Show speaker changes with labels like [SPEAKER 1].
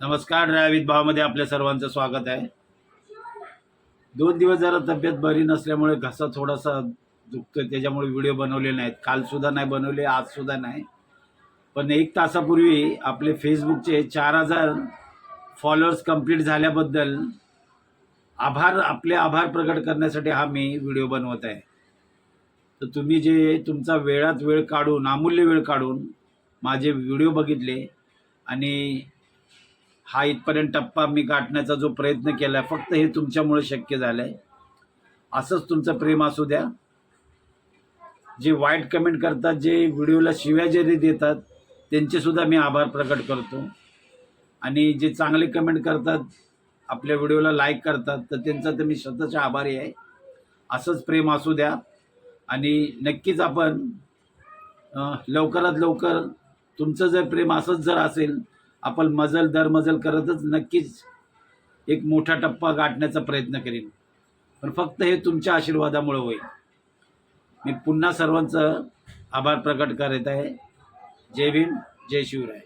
[SPEAKER 1] नमस्कार. ड्रायविथ भावामध्ये आपल्या सर्वांचं स्वागत आहे. 2 दिवस जरा तब्येत बरी नसल्यामुळे घसा थोडासा दुखतोय, त्याच्यामुळे व्हिडिओ बनवले नाहीत. कालसुद्धा नाही बनवले, आजसुद्धा नाही. पण 1 तासापूर्वी आपले फेसबुकचे 4000 फॉलोअर्स कंप्लीट झाल्याबद्दल आपले आभार प्रकट करण्यासाठी हा मी व्हिडिओ बनवत आहे. तर तुम्ही जे तुमचा वेळात वेळ काढून, अमूल्य वेळ काढून माझे व्हिडिओ बघितले आणि हा इथपर्यंत टप्पा मी गाठण्याचा जो प्रयत्न केला आहे, फक्त हे तुमच्यामुळे शक्य झालं आहे. असंच तुमचं प्रेम असू द्या. जे वाईट कमेंट करतात, जे व्हिडिओला शिव्या जरी देतात, त्यांचेसुद्धा मी आभार प्रकट करतो. आणि जे चांगले कमेंट करतात, आपल्या व्हिडिओला लाईक करतात, तर त्यांचा तर मी स्वतःचा आभारी आहे. असंच प्रेम असू द्या. आणि नक्कीच आपण लवकरात लवकर तुमचं जर प्रेम असंच जर असेल, आपण मजल दर मजल करतच नक्कीच एक मोठा टप्पा गाठण्याचा प्रयत्न करीन. पण फक्त हे तुमच्या आशीर्वादामुळे होईल. मी पुन्हा सर्वांचं आभार प्रकट करत आहे. जय भीम, जय शिवराय.